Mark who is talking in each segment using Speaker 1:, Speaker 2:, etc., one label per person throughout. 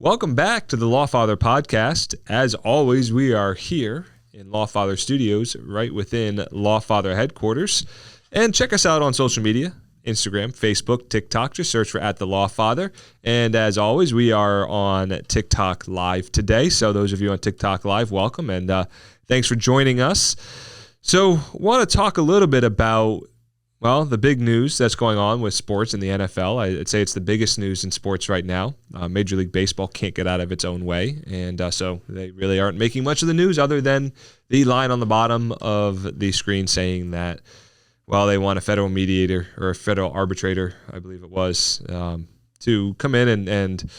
Speaker 1: Welcome back to the Lawfather podcast. As always, we are here in Lawfather Studios, right within Lawfather headquarters. And check us out on social media, Instagram, Facebook, TikTok. Just search for @TheLawfather. And as always, we are on TikTok Live today. So those of you on TikTok Live, welcome. And thanks for joining us. So want to talk a little bit about the big news that's going on with sports in the NFL. I'd say it's the biggest news in sports right now. Major League Baseball can't get out of its own way, and so they really aren't making much of the news other than the line on the bottom of the screen saying that, they want a federal mediator or a federal arbitrator, I believe it was, to come in and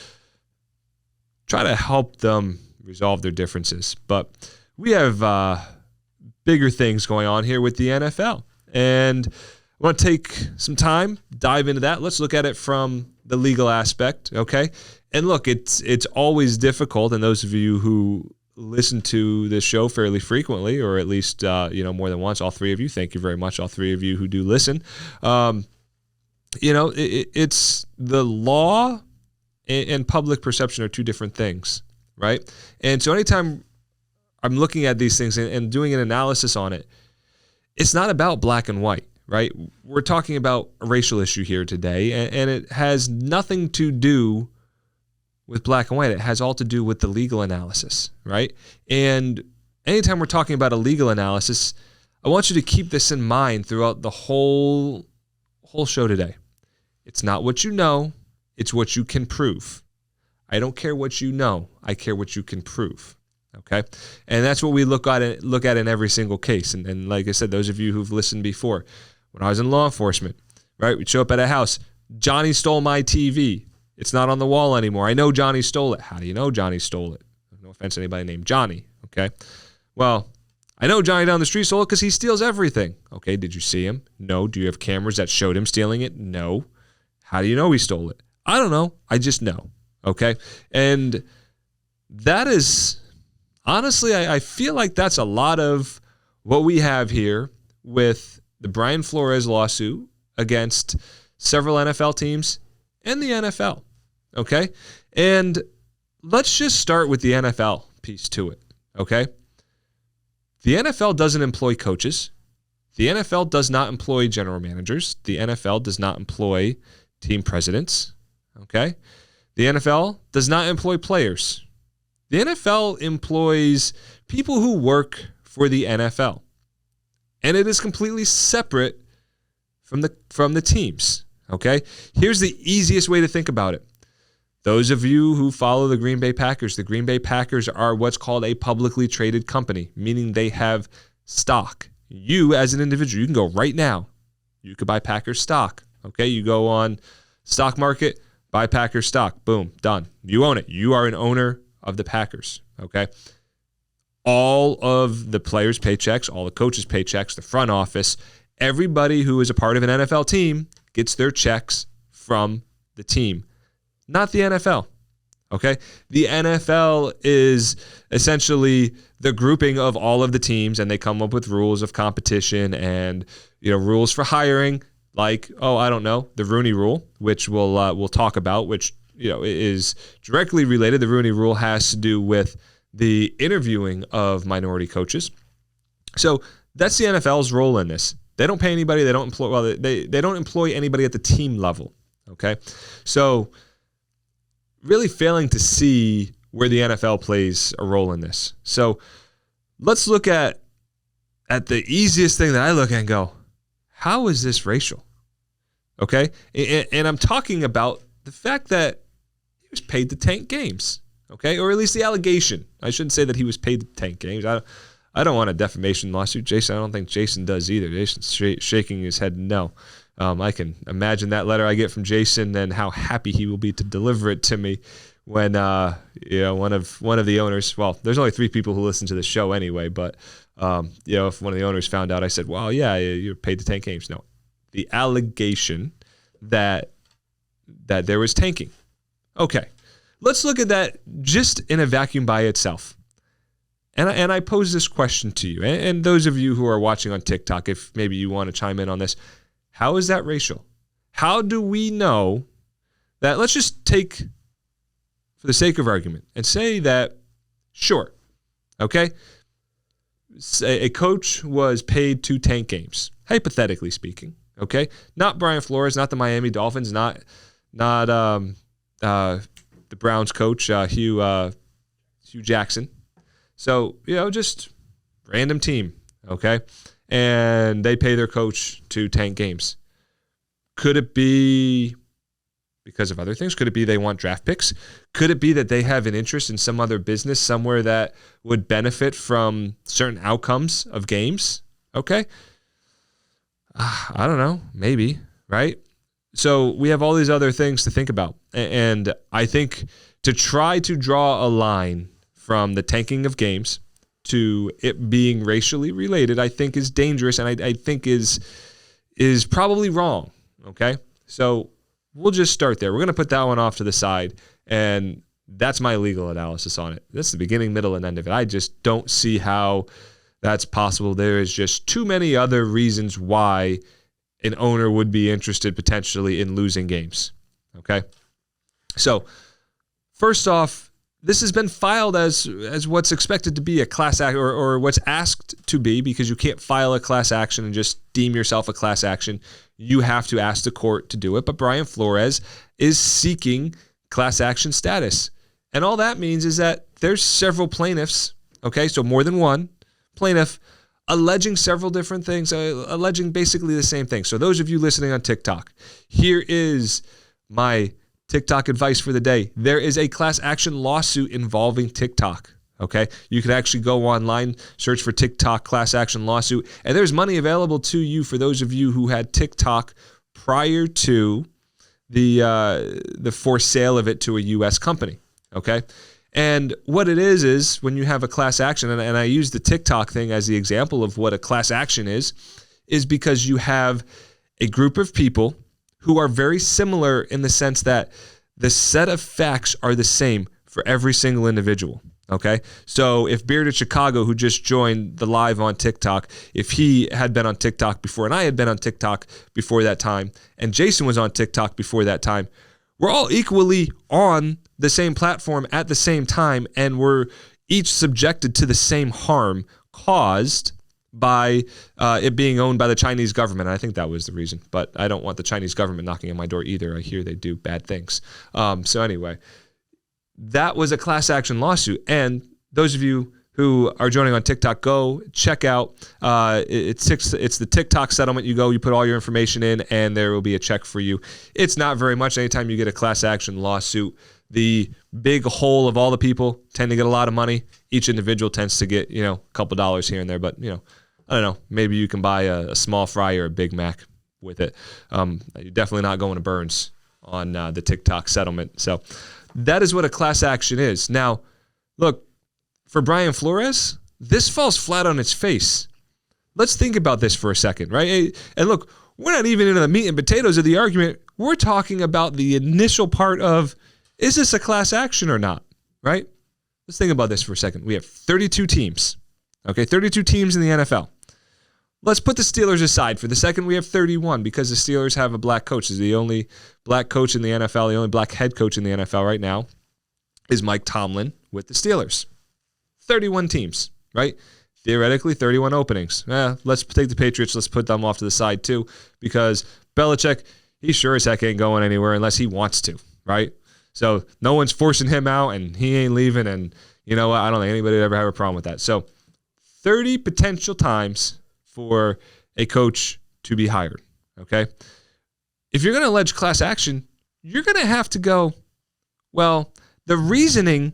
Speaker 1: try to help them resolve their differences. But we have bigger things going on here with the NFL, and I want to take some time, dive into that. Let's look at it from the legal aspect, okay? And look, it's always difficult, and those of you who listen to this show fairly frequently, or at least more than once, all three of you, thank you very much, all three of you who do listen. It's the law and public perception are two different things, right? And so anytime I'm looking at these things and doing an analysis on it, it's not about black and white. Right? We're talking about a racial issue here today, and it has nothing to do with black and white. It has all to do with the legal analysis, right? And anytime we're talking about a legal analysis, I want you to keep this in mind throughout the whole show today. It's not what you know, it's what you can prove. I don't care what you know, I care what you can prove. Okay, and that's what we look at in every single case. And like I said, those of you who've listened before, when I was in law enforcement, right, we'd show up at a house. Johnny stole my TV. It's not on the wall anymore. I know Johnny stole it. How do you know Johnny stole it? No offense to anybody named Johnny, okay? Well, I know Johnny down the street stole it because he steals everything. Okay, did you see him? No. Do you have cameras that showed him stealing it? No. How do you know he stole it? I don't know. I just know, okay? And that is, honestly, I feel like that's a lot of what we have here with the Brian Flores lawsuit against several NFL teams and the NFL, okay? And let's just start with the NFL piece to it, okay? The NFL doesn't employ coaches. The NFL does not employ general managers. The NFL does not employ team presidents, okay? The NFL does not employ players. The NFL employs people who work for the NFL. And it is completely separate from the teams, okay? Here's the easiest way to think about it. Those of you who follow the Green Bay Packers are what's called a publicly traded company, meaning they have stock. You, as an individual, you can go right now. You could buy Packers stock, okay? You go on stock market, buy Packers stock. Boom, done. You own it. You are an owner of the Packers, okay? All of the players' paychecks, all the coaches' paychecks, the front office, everybody who is a part of an NFL team gets their checks from the team, not the NFL, okay? The NFL is essentially the grouping of all of the teams, and they come up with rules of competition and rules for hiring, like, the Rooney Rule, which we'll talk about, which is directly related. The Rooney Rule has to do with the interviewing of minority coaches. So that's the NFL's role in this. They don't pay anybody. They don't employ. They don't employ anybody at the team level. Okay, so really failing to see where the NFL plays a role in this. So let's look at the easiest thing that I look at and go, how is this racial? Okay, and I'm talking about the fact that he was paid to tank games. Okay, or at least the allegation. I shouldn't say that he was paid to tank games. I don't want a defamation lawsuit. Jason, I don't think Jason does either. Jason's shaking his head no. I can imagine that letter I get from Jason and how happy he will be to deliver it to me when one of the owners. Well, there's only 3 people who listen to the show anyway, but if one of the owners found out, I said, well, yeah, you're paid to tank games. No, the allegation that there was tanking. Okay. Let's look at that just in a vacuum by itself. And I pose this question to you, and those of you who are watching on TikTok, if maybe you want to chime in on this, how is that racial? How do we know that? Let's just take for the sake of argument, and say that, sure, okay, a coach was paid to tank games, hypothetically speaking, okay? Not Brian Flores, not the Miami Dolphins, not the Browns coach, Hugh Jackson. So, just random team, okay? And they pay their coach to tank games. Could it be because of other things? Could it be they want draft picks? Could it be that they have an interest in some other business somewhere that would benefit from certain outcomes of games? Okay. I don't know. Maybe, right? So we have all these other things to think about. And I think to try to draw a line from the tanking of games to it being racially related, I think is dangerous, and I think is probably wrong, okay? So we'll just start there. We're going to put that one off to the side, and that's my legal analysis on it. That's the beginning, middle, and end of it. I just don't see how that's possible. There is just too many other reasons why an owner would be interested potentially in losing games, okay? So first off, this has been filed as what's expected to be a class act or what's asked to be, because you can't file a class action and just deem yourself a class action. You have to ask the court to do it. But Brian Flores is seeking class action status. And all that means is that there's several plaintiffs, okay, so more than one plaintiff, alleging several different things, alleging basically the same thing. So those of you listening on TikTok, here is my TikTok advice for the day. There is a class action lawsuit involving TikTok, okay? You can actually go online, search for TikTok class action lawsuit, and there's money available to you for those of you who had TikTok prior to the for sale of it to a U.S. company, okay? And what it is when you have a class action, and I use the TikTok thing as the example of what a class action is because you have a group of people who are very similar in the sense that the set of facts are the same for every single individual, okay? So if Bearded Chicago, who just joined the live on TikTok, if he had been on TikTok before and I had been on TikTok before that time, and Jason was on TikTok before that time, we're all equally on the same platform at the same time, and we're each subjected to the same harm caused by it being owned by the Chinese government. I think that was the reason, but I don't want the Chinese government knocking on my door either. I hear they do bad things. So anyway, that was a class action lawsuit. And those of you who are joining on TikTok, go check out. It's the TikTok settlement. You go, you put all your information in, and there will be a check for you. It's not very much. Anytime you get a class action lawsuit, the big whole of all the people tend to get a lot of money. Each individual tends to get, a couple dollars here and there, but, I don't know, maybe you can buy a small fry or a Big Mac with it. You're definitely not going to Burns on the TikTok settlement. So that is what a class action is. Now, look, for Brian Flores, this falls flat on its face. Let's think about this for a second, right? And look, we're not even into the meat and potatoes of the argument. We're talking about the initial part of, is this a class action or not, right? Let's think about this for a second. We have 32 teams, okay? 32 teams in the NFL. Let's put the Steelers aside. For the second, we have 31 because the Steelers have a black coach. He's the only black coach in the NFL, the only black head coach in the NFL right now is Mike Tomlin with the Steelers. 31 teams, right? Theoretically, 31 openings. Let's take the Patriots. Let's put them off to the side too because Belichick, he sure as heck ain't going anywhere unless he wants to, right? So no one's forcing him out and he ain't leaving. And you know what? I don't think anybody would ever have a problem with that. So 30 potential times for a coach to be hired, okay? If you're going to allege class action, you're going to have to go, well, the reasoning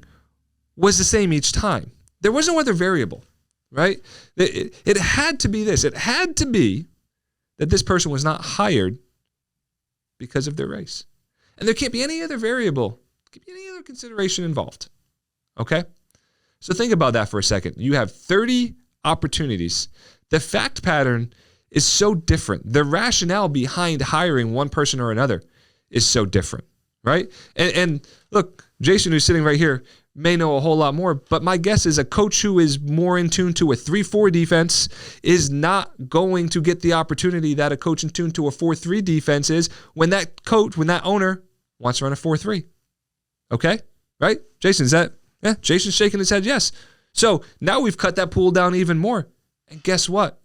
Speaker 1: was the same each time. There was no other variable, right? It had to be this. It had to be that this person was not hired because of their race. And there can't be any other variable, there can't be any other consideration involved, okay? So think about that for a second. You have 30 opportunities. The fact pattern is so different. The rationale behind hiring one person or another is so different, right? And look, Jason, who's sitting right here, may know a whole lot more, but my guess is a coach who is more in tune to a 3-4 defense is not going to get the opportunity that a coach in tune to a 4-3 defense is when that owner wants to run a 4-3, okay? right? Jason's shaking his head, yes. So now we've cut that pool down even more. And guess what?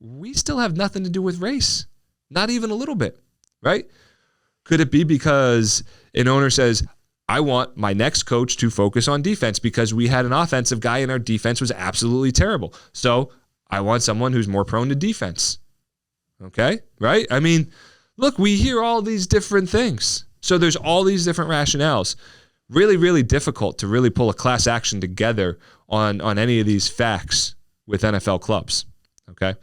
Speaker 1: We still have nothing to do with race. Not even a little bit, right? Could it be because an owner says, I want my next coach to focus on defense because we had an offensive guy and our defense was absolutely terrible. So I want someone who's more prone to defense. Okay, right? I mean, look, we hear all these different things. So there's all these different rationales. Really, really difficult to really pull a class action together on any of these facts with NFL clubs. Okay.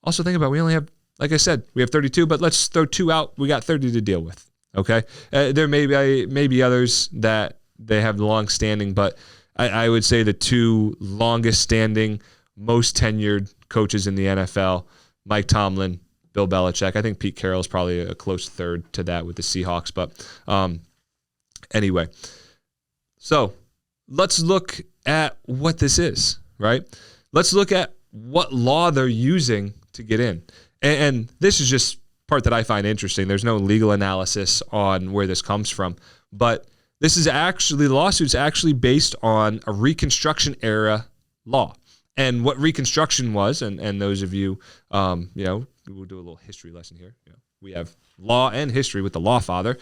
Speaker 1: Also think about, we only have, like I said, we have 32, but let's throw 2 out. We got 30 to deal with. Okay. There may be others that they have long standing, but I would say the 2 longest standing, most tenured coaches in the NFL, Mike Tomlin, Bill Belichick. I think Pete Carroll is probably a close third to that with the Seahawks. But anyway, so let's look at what this is, right? Let's look at what law they're using to get in. And this is just part that I find interesting. There's no legal analysis on where this comes from, but this is actually, the lawsuit's actually based on a Reconstruction era law. And what Reconstruction was, and those of you, we'll do a little history lesson here. We have law and history with the Lawfather.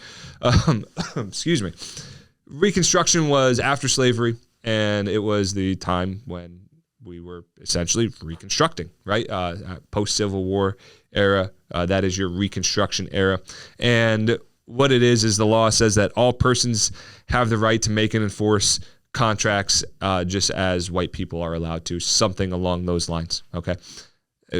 Speaker 1: Excuse me. Reconstruction was after slavery, and it was the time when we were essentially reconstructing, right? Post-Civil War era, that is your Reconstruction era. And what it is the law says that all persons have the right to make and enforce contracts just as white people are allowed to, something along those lines, okay?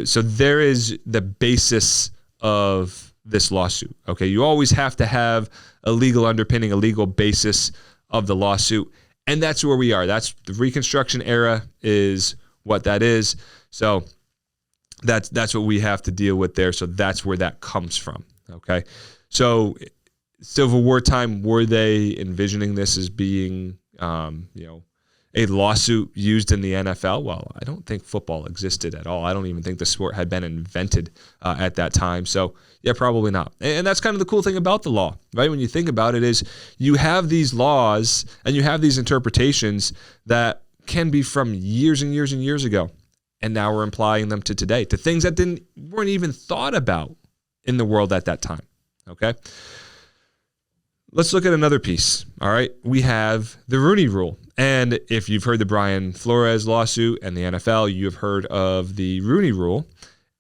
Speaker 1: So there is the basis of this lawsuit, okay? You always have to have a legal underpinning, a legal basis of the lawsuit, and that's where we are. That's the Reconstruction era is what that is. So that's what we have to deal with there. So that's where that comes from, okay? So Civil War time, were they envisioning this as being a lawsuit used in the NFL? Well, I don't think football existed at all. I don't even think the sport had been invented at that time. So yeah, probably not. And that's kind of the cool thing about the law, right? When you think about it, is you have these laws and you have these interpretations that can be from years and years and years ago. And now we're applying them to today, to things that weren't even thought about in the world at that time. Okay. Let's look at another piece. All right. We have the Rooney Rule. And if you've heard the Brian Flores lawsuit and the NFL, you have heard of the Rooney Rule.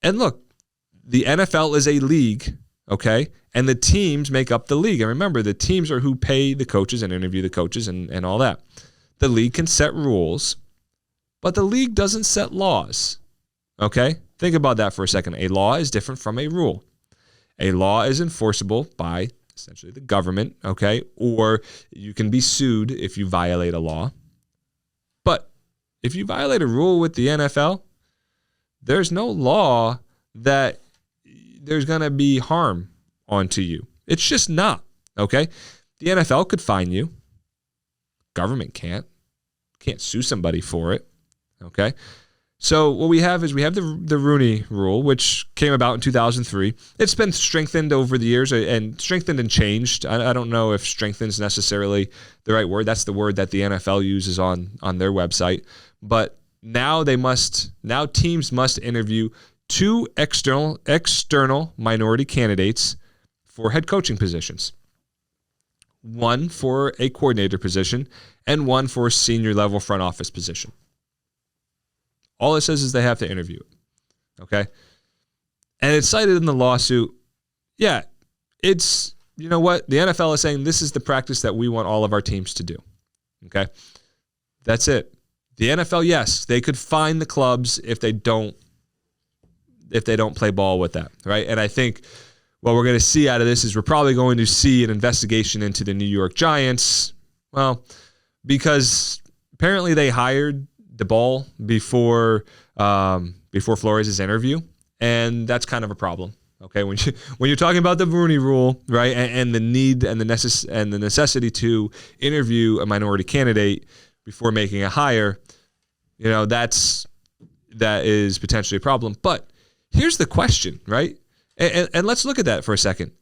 Speaker 1: And look, the NFL is a league, okay? And the teams make up the league. And remember, the teams are who pay the coaches and interview the coaches and all that. The league can set rules, but the league doesn't set laws, okay? Think about that for a second. A law is different from a rule. A law is enforceable by essentially the government, okay? Or you can be sued if you violate a law. But if you violate a rule with the NFL, there's no law that there's going to be harm onto you. It's just not, okay? The NFL could fine you. Government can't sue somebody for it, okay? So what we have is the Rooney Rule, which came about in 2003. It's been strengthened over the years and strengthened and changed. I don't know if strengthened is necessarily the right word. That's the word that the NFL uses on their website. But now teams must interview 2 external minority candidates for head coaching positions. 1 for a coordinator position and 1 for a senior level front office position. All it says is they have to interview it, okay? And it's cited in the lawsuit. Yeah, it's, you know what? The NFL is saying this is the practice that we want all of our teams to do, okay? That's it. The NFL, yes, they could fine the clubs if they don't play ball with that, right? And I think what we're going to see out of this is we're probably going to see an investigation into the New York Giants, well, because apparently they hired DeBall before Flores' interview, and that's kind of a problem. Okay, when you're talking about the Rooney Rule, right, and the need and the necessity to interview a minority candidate before making a hire, that is potentially a problem. But here's the question, right? And let's look at that for a second.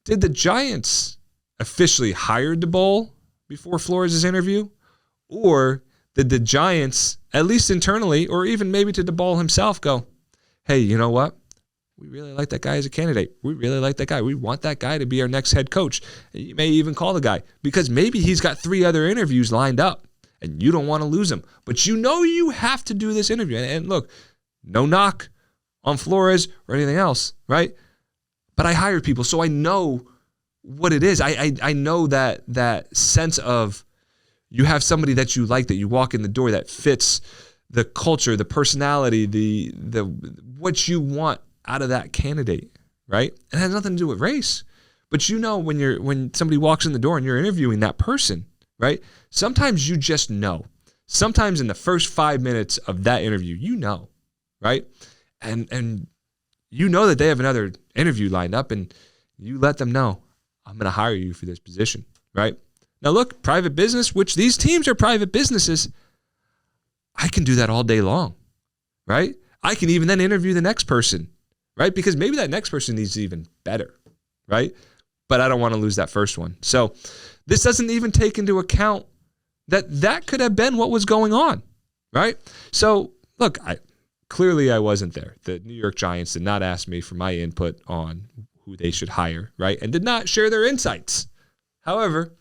Speaker 1: Did the Giants officially hire DeBall before Flores' interview? Or did the Giants, at least internally, or even maybe to the ball himself, go, hey, you know what? We really like that guy as a candidate. We really like that guy. We want that guy to be our next head coach. And you may even call the guy because maybe he's got 3 other interviews lined up and you don't want to lose him. But you know you have to do this interview. And look, no knock on Flores or anything else, right? But I hired people, so I know what it is. I know that sense of you have somebody that you like, that you walk in the door that fits the culture, the personality, the what you want out of that candidate, right? It has nothing to do with race. But you know when somebody walks in the door and you're interviewing that person, right? Sometimes you just know. Sometimes in the first 5 minutes of that interview, you know, right? And you know that they have another interview lined up and you let them know, I'm going to hire you for this position, right? Now look, private business, which these teams are private businesses, I can do that all day long, right? I can even then interview the next person, right? Because maybe that next person needs even better, right? But I don't want to lose that first one. So this doesn't even take into account that could have been what was going on, right? So look, clearly I wasn't there. The New York Giants did not ask me for my input on who they should hire, right? And did not share their insights. However,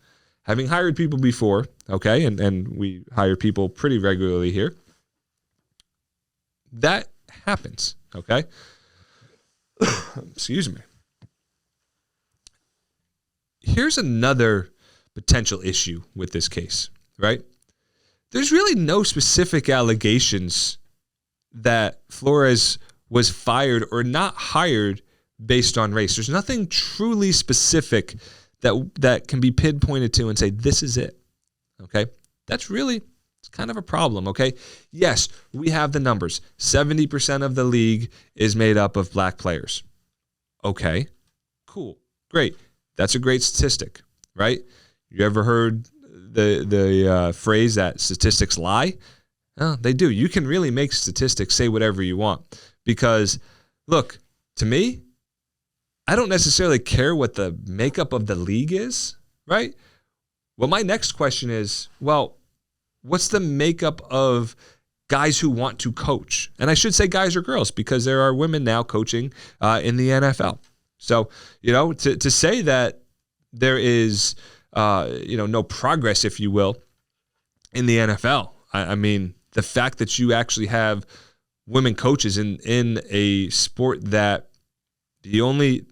Speaker 1: having hired people before, okay, and we hire people pretty regularly here, that happens, okay? Excuse me. Here's another potential issue with this case, right? There's really no specific allegations that Flores was fired or not hired based on race. There's nothing truly specific that can be pinpointed to and say, this is it, okay? That's really, it's kind of a problem, okay? Yes, we have the numbers. 70% of the league is made up of black players. Okay, cool, great. That's a great statistic, right? You ever heard the phrase that statistics lie? Oh, they do. You can really make statistics say whatever you want because, look, to me, I don't necessarily care what the makeup of the league is, right? Well, my next question is, well, what's the makeup of guys who want to coach? And I should say guys or girls because there are women now coaching in the NFL. So, to say that there is, no progress, if you will, in the NFL, I mean, the fact that you actually have women coaches in a sport that the only,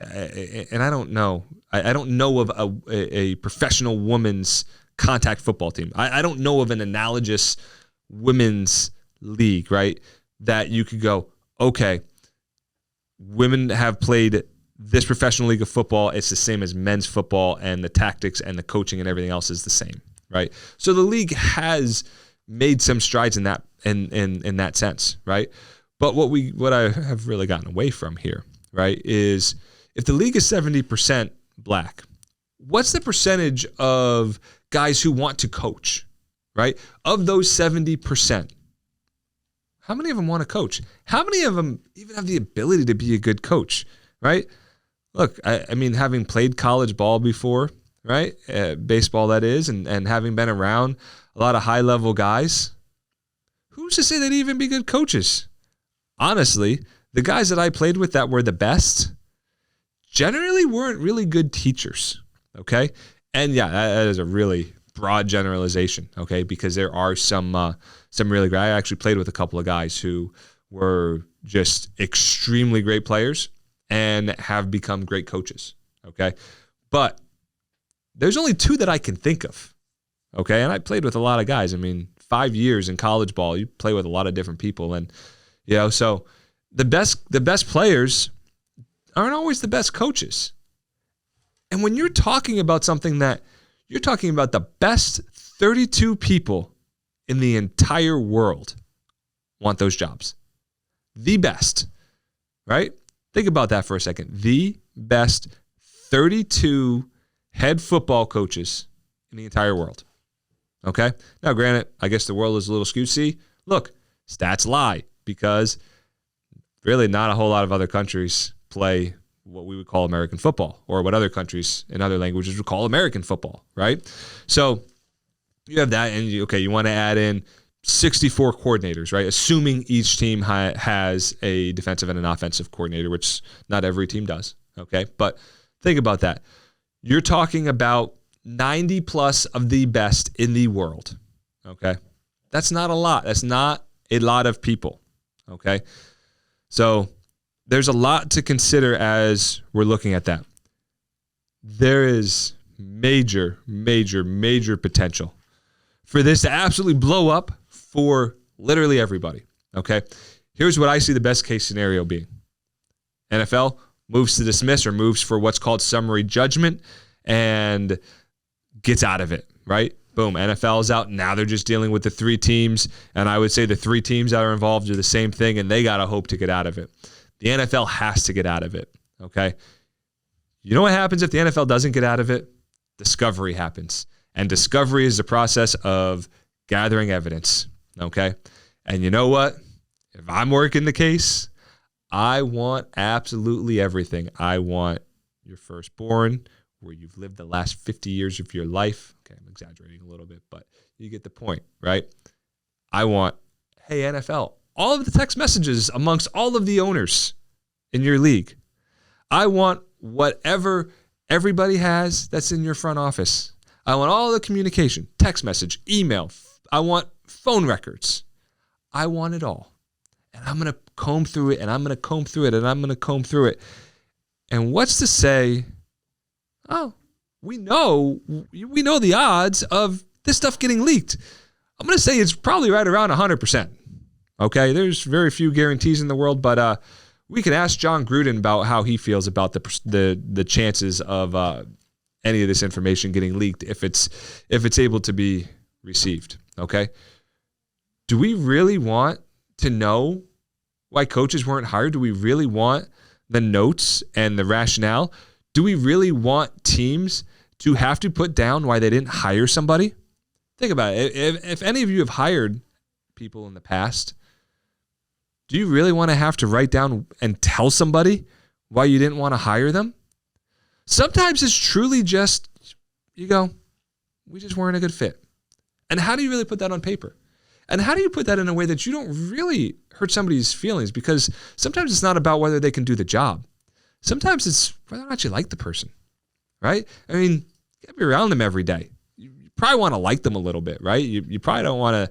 Speaker 1: and I don't know of a professional women's contact football team. I don't know of an analogous women's league, right? That you could go, okay, women have played this professional league of football. It's the same as men's football, and the tactics and the coaching and everything else is the same, right? So the league has made some strides in that in that sense, right? But what I have really gotten away from here, right, is if the league is 70% black, what's the percentage of guys who want to coach, right? Of those 70%, how many of them want to coach? How many of them even have the ability to be a good coach, right? Look, I mean, having played college ball before, right? Baseball, that is, and having been around a lot of high-level guys, who's to say they'd even be good coaches? Honestly, the guys that I played with that were the best generally weren't really good teachers, okay? And yeah, that is a really broad generalization, okay? Because there are some really great. I actually played with a couple of guys who were just extremely great players and have become great coaches, okay? But there's only 2 that I can think of, okay? And I played with a lot of guys. I mean, 5 years in college ball, you play with a lot of different people. And, so the best players aren't always the best coaches. And when you're talking about something that you're talking about the best 32 people in the entire world want those jobs. The best, right? Think about that for a second. The best 32 head football coaches in the entire world. Okay? Now, granted, I guess the world is a little skewed. See, look, stats lie because really not a whole lot of other countries play what we would call American football, or what other countries in other languages would call American football, right? So you have that, and you want to add in 64 coordinators, right? Assuming each team has a defensive and an offensive coordinator, which not every team does, okay? But think about that. You're talking about 90 plus of the best in the world, okay? That's not a lot. That's not a lot of people, okay? So there's a lot to consider as we're looking at that. There is major, major, major potential for this to absolutely blow up for literally everybody, okay? Here's what I see the best case scenario being. NFL moves to dismiss, or moves for what's called summary judgment, and gets out of it, right? Boom, NFL is out. Now they're just dealing with the 3 teams, and I would say the 3 teams that are involved do the same thing, and they got to hope to get out of it. The NFL has to get out of it, okay? You know what happens if the NFL doesn't get out of it? Discovery happens. And discovery is the process of gathering evidence, okay? And you know what? If I'm working the case, I want absolutely everything. I want your firstborn, where you've lived the last 50 years of your life. Okay, I'm exaggerating a little bit, but you get the point, right? I want, hey, NFL, all of the text messages amongst all of the owners in your league. I want whatever everybody has that's in your front office. I want all the communication, text message, email. I want phone records. I want it all. And I'm going to comb through it, and I'm going to comb through it, and I'm going to comb through it. And what's to say, oh, we know the odds of this stuff getting leaked. I'm going to say it's probably right around 100%. Okay, there's very few guarantees in the world, but we can ask John Gruden about how he feels about the chances of any of this information getting leaked if it's able to be received. Okay, do we really want to know why coaches weren't hired? Do we really want the notes and the rationale? Do we really want teams to have to put down why they didn't hire somebody? Think about it. If any of you have hired people in the past, do you really want to have to write down and tell somebody why you didn't want to hire them? Sometimes it's truly just, we just weren't a good fit. And how do you really put that on paper? And how do you put that in a way that you don't really hurt somebody's feelings? Because sometimes it's not about whether they can do the job. Sometimes it's whether or not you like the person, right? I mean, you got to be around them every day. You probably want to like them a little bit, right? You probably don't want to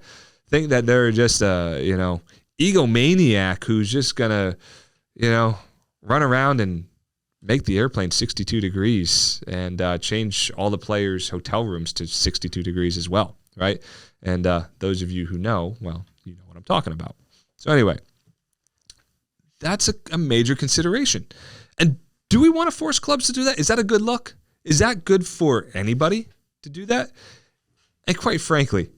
Speaker 1: think that they're just a, egomaniac who's just going to, run around and make the airplane 62 degrees and change all the players' hotel rooms to 62 degrees as well, right? And those of you who know, well, you know what I'm talking about. So anyway, that's a major consideration. And do we want to force clubs to do that? Is that a good look? Is that good for anybody to do that? And quite frankly,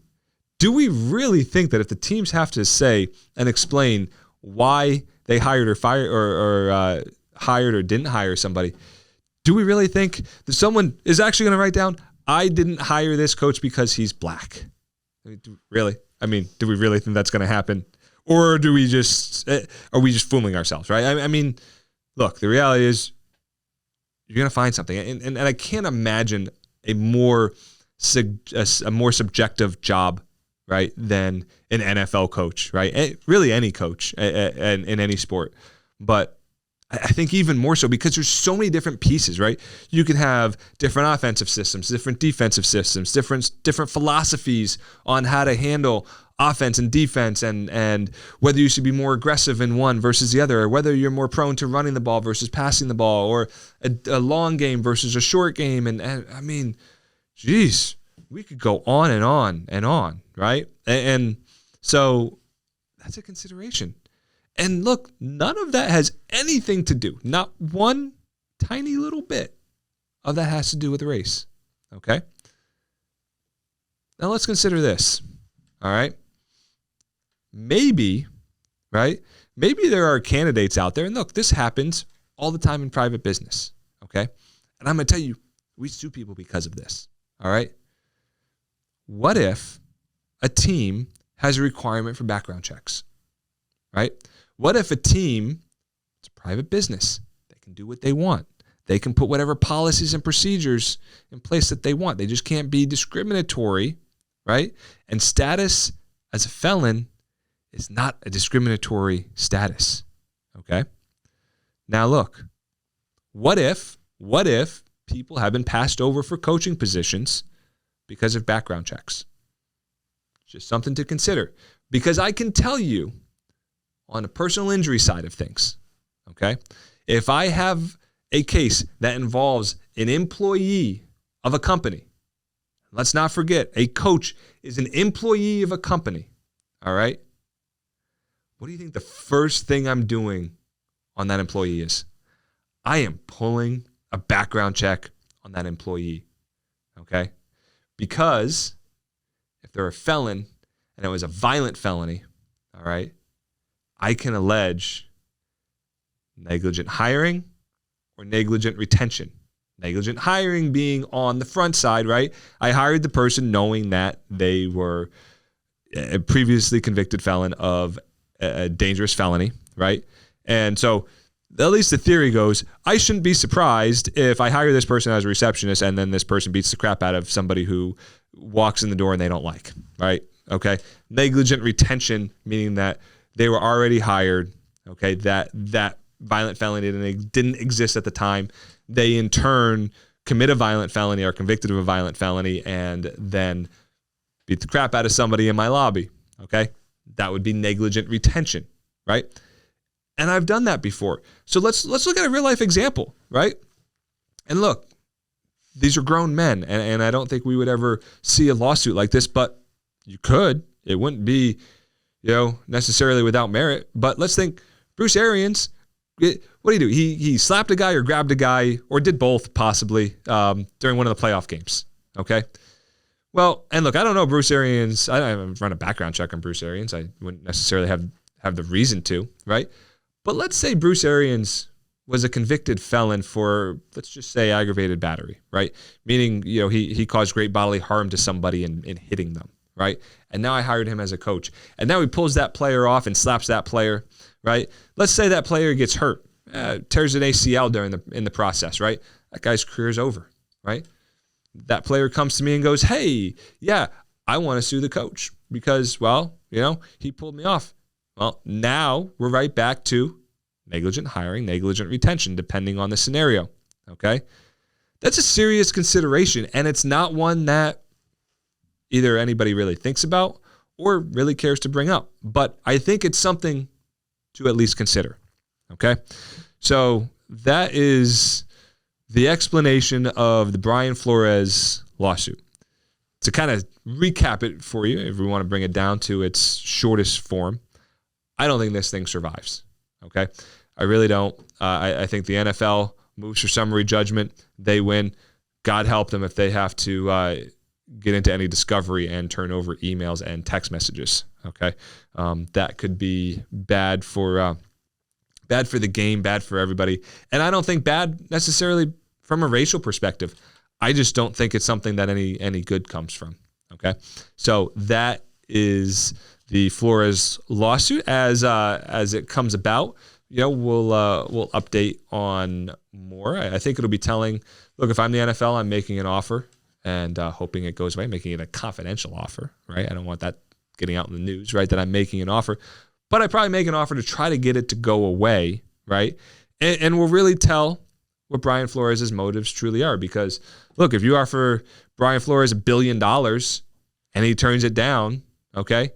Speaker 1: do we really think that if the teams have to say and explain why they hired or fired or hired or didn't hire somebody, do we really think that someone is actually going to write down, I didn't hire this coach because he's black? Really? I mean, do we really think that's going to happen? Or are we just fooling ourselves, right? I mean, look, the reality is you're going to find something. And I can't imagine a more subjective job, right, than an NFL coach, right? Really any coach in any sport. But I think even more so because there's so many different pieces, right? You can have different offensive systems, different defensive systems, different philosophies on how to handle offense and defense, and whether you should be more aggressive in one versus the other, or whether you're more prone to running the ball versus passing the ball, or a long game versus a short game. And I mean, geez, we could go on and on and on, right? And so that's a consideration. And look, none of that has anything to do, not one tiny little bit of that has to do with race, okay? Now let's consider this, all right? Maybe, right? Maybe there are candidates out there, and look, this happens all the time in private business, okay? And I'm going to tell you, we sue people because of this, all right? What if a team has a requirement for background checks, right? What if a team, it's a private business, they can do what they want. They can put whatever policies and procedures in place that they want. They just can't be discriminatory, right? And status as a felon is not a discriminatory status, okay? Now look, what if people have been passed over for coaching positions because of background checks? Just something to consider. Because I can tell you on the personal injury side of things, okay, if I have a case that involves an employee of a company, let's not forget, a coach is an employee of a company, all right? What do you think the first thing I'm doing on that employee is? I am pulling a background check on that employee, okay? Because if they're a felon and it was a violent felony, all right, I can allege negligent hiring or negligent retention. Negligent hiring being on the front side, right? I hired the person knowing that they were a previously convicted felon of a dangerous felony, right? And so at least the theory goes, I shouldn't be surprised if I hire this person as a receptionist and then this person beats the crap out of somebody who walks in the door and they don't like, right? Okay. Negligent retention, meaning that they were already hired, okay, that violent felony didn't exist at the time. They in turn commit a violent felony or convicted of a violent felony and then beat the crap out of somebody in my lobby, okay? That would be negligent retention, right? And I've done that before. So let's look at a real life example, right? And look, these are grown men, and I don't think we would ever see a lawsuit like this, but you could. It wouldn't be, necessarily without merit. But let's think Bruce Arians, what did he do? He slapped a guy or grabbed a guy or did both possibly during one of the playoff games, okay? Well, and look, I don't know Bruce Arians. I haven't run a background check on Bruce Arians. I wouldn't necessarily have the reason to, right? But let's say Bruce Arians was a convicted felon for, let's just say, aggravated battery, right? Meaning, he caused great bodily harm to somebody in hitting them, right? And now I hired him as a coach. And now he pulls that player off and slaps that player, right? Let's say that player gets hurt, tears an ACL in the process, right? That guy's career's over, right? That player comes to me and goes, hey, yeah, I want to sue the coach because, he pulled me off. Well, now we're right back to negligent hiring, negligent retention, depending on the scenario, okay? That's a serious consideration, and it's not one that either anybody really thinks about or really cares to bring up. But I think it's something to at least consider, okay? So that is the explanation of the Brian Flores lawsuit. To kind of recap it for you, if we want to bring it down to its shortest form, I don't think this thing survives, okay? I really don't. I think the NFL moves for summary judgment. They win. God help them if they have to get into any discovery and turn over emails and text messages, okay? That could be bad for the game, bad for everybody. And I don't think bad necessarily from a racial perspective. I just don't think it's something that any good comes from, okay? So that is the Flores lawsuit as it comes about. We'll update on more. I think it'll be telling, look, if I'm the NFL, I'm making an offer and hoping it goes away, making it a confidential offer, right? I don't want that getting out in the news, right, that I'm making an offer. But I probably make an offer to try to get it to go away, right? And we'll really tell what Brian Flores' motives truly are. Because, look, if you offer Brian Flores $1 billion and he turns it down, okay,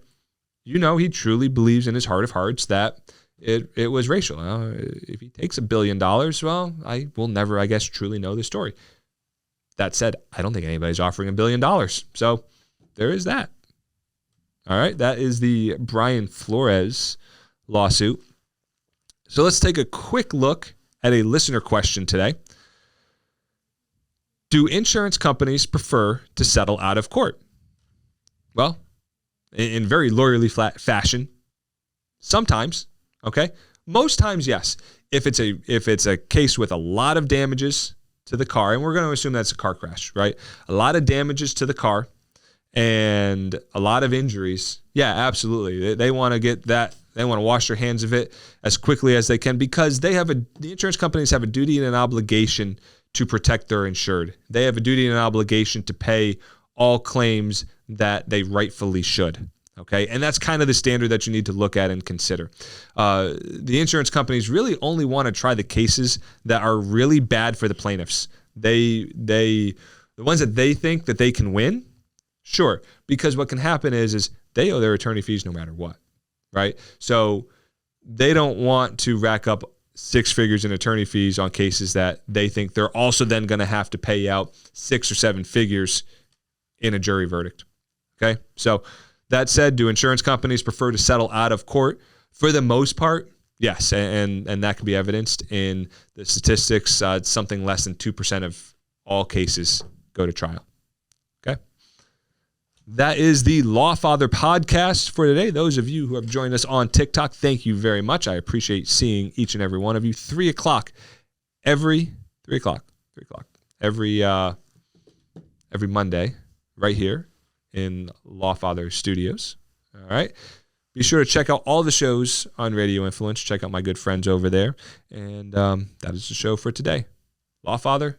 Speaker 1: he truly believes in his heart of hearts that it was racial. If he takes $1 billion, well, I will never, I guess, truly know the story. That said, I don't think anybody's offering $1 billion. So there is that. All right, that is the Brian Flores lawsuit. So let's take a quick look at a listener question today. Do insurance companies prefer to settle out of court? Well, in very lawyerly fashion, sometimes, okay? Most times, yes. If it's a case with a lot of damages to the car, and we're going to assume that's a car crash, right? A lot of damages to the car and a lot of injuries. Yeah, absolutely. They want to get They want to wash their hands of it as quickly as they can because the insurance companies have a duty and an obligation to protect their insured. They have a duty and an obligation to pay all claims that they rightfully should. Okay, and that's kind of the standard that you need to look at and consider. The insurance companies really only want to try the cases that are really bad for the plaintiffs. The ones that they think that they can win, sure, because what can happen is they owe their attorney fees no matter what, right? So they don't want to rack up 6 figures in attorney fees on cases that they think they're also then going to have to pay out 6 or 7 figures in a jury verdict. Okay, so that said, do insurance companies prefer to settle out of court? For the most part, yes, and that can be evidenced in the statistics. It's something less than 2% of all cases go to trial. Okay, that is the Lawfather podcast for today. Those of you who have joined us on TikTok, thank you very much. I appreciate seeing each and every one of you. 3 o'clock every Monday, right here in Lawfather Studios. All right. Be sure to check out all the shows on Radio Influence. Check out my good friends over there. And that is the show for today. Lawfather